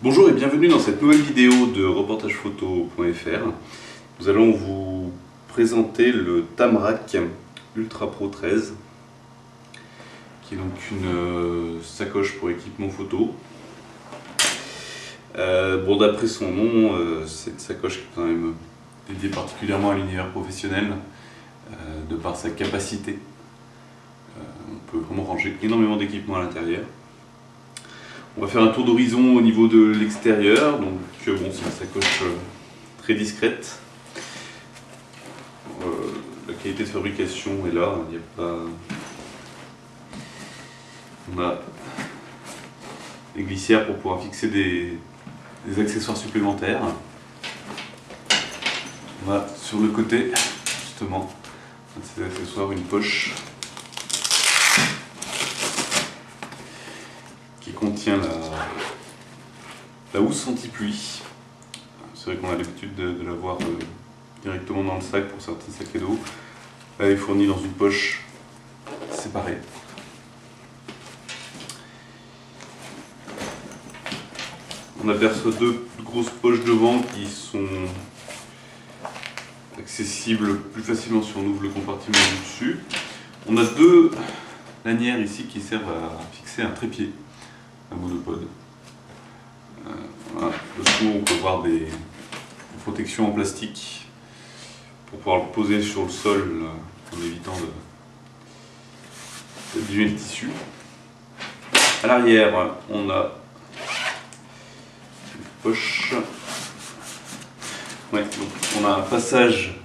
Bonjour et bienvenue dans cette nouvelle vidéo de reportagephoto.fr. Nous allons vous présenter le Tamrac Ultra Pro 13, qui est donc une sacoche pour équipement photo. Bon, d'après son nom, c'est une sacoche qui est quand même dédiée particulièrement à l'univers professionnel, de par sa capacité. On peut vraiment ranger énormément d'équipements à l'intérieur. On va faire un tour d'horizon au niveau de l'extérieur, donc bon, c'est une sacoche très discrète. La qualité de fabrication est là, il n'y a pas... On a des glissières pour pouvoir fixer des accessoires supplémentaires. On a sur le côté, justement, ces accessoires, une poche qui contient la housse anti-pluie. C'est vrai qu'on a l'habitude de l'avoir directement dans le sac pour certains sacs à dos. Là, elle est fournie dans une poche séparée. On aperçoit deux grosses poches devant qui sont accessibles plus facilement si on ouvre le compartiment du dessus. On a deux lanières ici qui servent à fixer un trépied, un monopode. Voilà. Dessous, on peut voir des protections en plastique pour pouvoir le poser sur le sol en évitant d'abîmer le tissu. À l'arrière, on a une poche. Ouais, donc on a un passage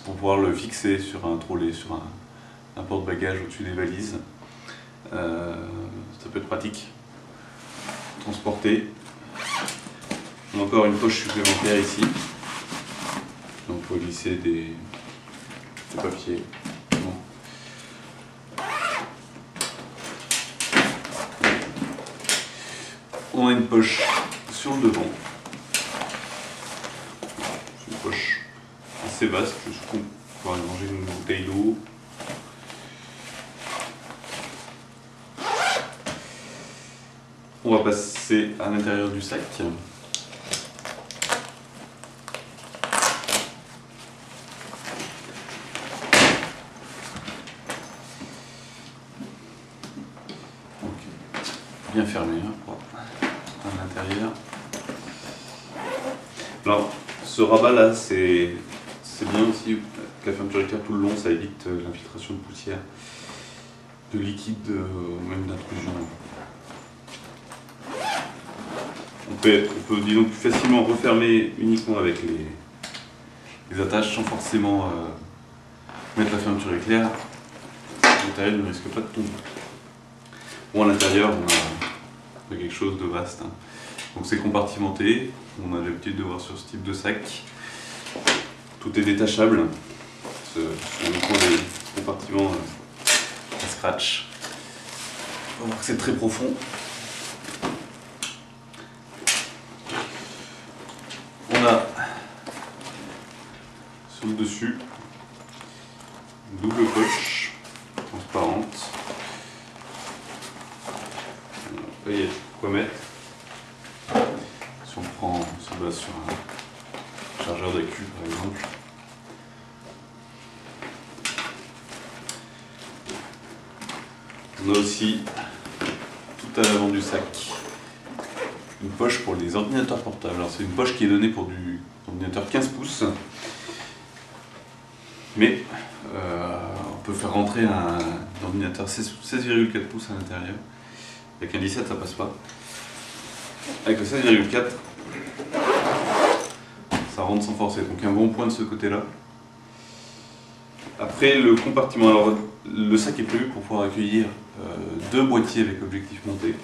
pour pouvoir le fixer sur un trolley, sur un porte-bagages au-dessus des valises. Ça peut être pratique. Transporter. On a encore une poche supplémentaire ici. Donc pour glisser des papiers. Bon. On a une poche sur le devant. C'est une poche assez vaste, jusqu'où on pourra manger une bouteille d'eau. On va passer à l'intérieur du sac. Donc, bien fermé à l'intérieur. Alors, ce rabat là, c'est bien aussi, la fermeture éclair tout le long, ça évite l'infiltration de poussière, de liquide, même d'intrusion. On peut disons, plus facilement refermer uniquement avec les attaches sans forcément mettre la fermeture éclair. L'intérieur ne risque pas de tomber. Bon, à l'intérieur, on a quelque chose de vaste. Hein. Donc c'est compartimenté. On a l'habitude de voir sur ce type de sac. Tout est détachable. Ce sont uniquement des compartiments à scratch. On va voir que c'est très profond. On a sur le dessus une double poche transparente. Là, il y a quoi mettre. Si on se base sur un chargeur d'accu par exemple. On a aussi tout à l'avant du sac une poche pour les ordinateurs portables. Alors c'est une poche qui est donnée pour du ordinateur 15 pouces. Mais on peut faire rentrer un ordinateur 16,4 pouces à l'intérieur. Avec un 17 ça passe pas. Avec le 16,4 ça rentre sans forcer. Donc un bon point de ce côté-là. Après le compartiment, alors le sac est prévu pour pouvoir accueillir deux boîtiers avec objectif monté.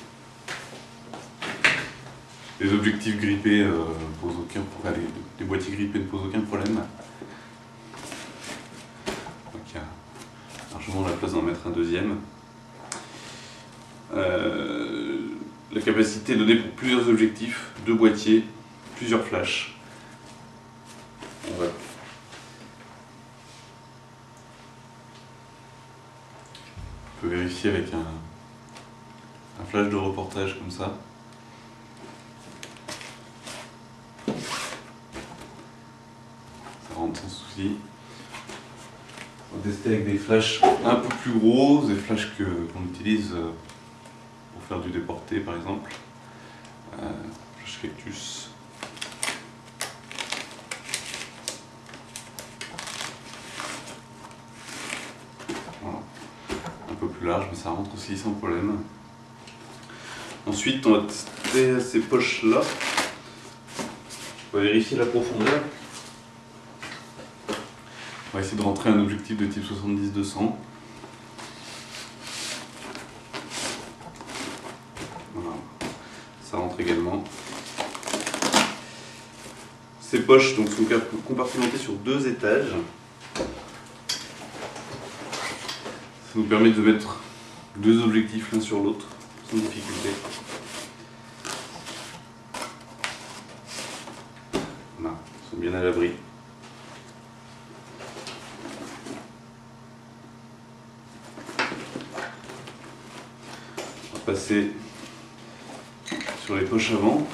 Les objectifs grippés posent aucun problème. Les boîtiers grippés ne posent aucun problème. Donc il y a largement la place d'en mettre un deuxième. La capacité est donnée pour plusieurs objectifs, deux boîtiers, plusieurs flashs. On peut vérifier avec un flash de reportage comme ça. transparente sans souci. On va tester avec des flashs un peu plus gros, des flashs qu'on utilise pour faire du déporté par exemple. Flash Cactus. Voilà. Un peu plus large, mais ça rentre aussi sans problème. Ensuite, on va tester ces poches-là. On va vérifier la profondeur. On va essayer de rentrer un objectif de type 70-200. Voilà. Ça rentre également. Ces poches donc, sont compartimentées sur 2 étages. Ça nous permet de mettre 2 objectifs l'un sur l'autre sans difficulté. Voilà, ils sont bien à l'abri. On va passer sur les poches avant.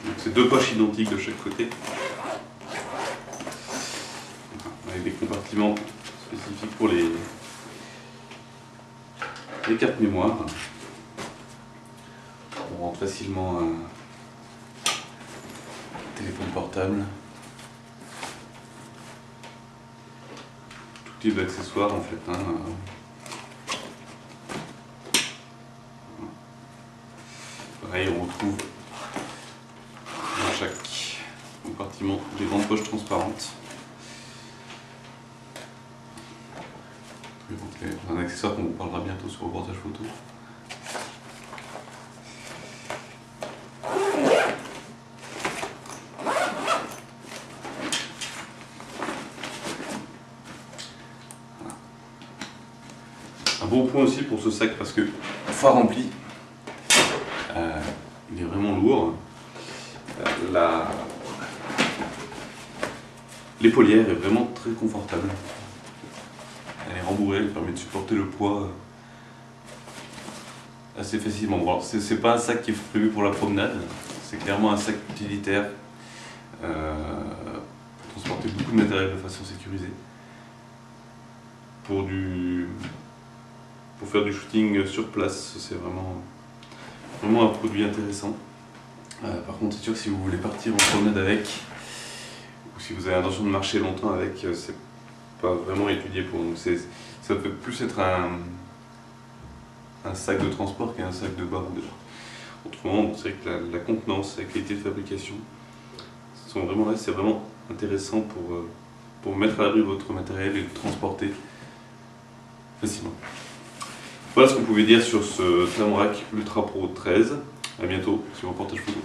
Donc c'est 2 poches identiques de chaque côté. Avec des compartiments spécifiques pour les cartes mémoire. On rentre facilement un téléphone portable. Tout type d'accessoires en fait. Pareil, on retrouve dans chaque compartiment des grandes poches transparentes. Un accessoire qu'on vous parlera bientôt sur reportage photo. Voilà. Un bon point aussi pour ce sac parce que une fois rempli, il est vraiment lourd. L'épaulière est vraiment très confortable. Elle est rembourrée, elle permet de supporter le poids assez facilement. Bon, c'est pas un sac qui est prévu pour la promenade, c'est clairement un sac utilitaire pour transporter beaucoup de matériel de façon sécurisée. Pour faire du shooting sur place, c'est vraiment un produit intéressant. Par contre, c'est sûr que si vous voulez partir en promenade avec, ou si vous avez l'intention de marcher longtemps avec, c'est pas vraiment étudié pour nous. Ça peut plus être un sac de transport qu'un sac de baroudeur. Autrement, c'est vrai que la contenance, la qualité de fabrication sont vraiment là, c'est vraiment intéressant pour mettre à l'abri votre matériel et le transporter facilement. Voilà ce qu'on pouvait dire sur ce Tamrac Ultra Pro 13. A bientôt sur Reportage Photo.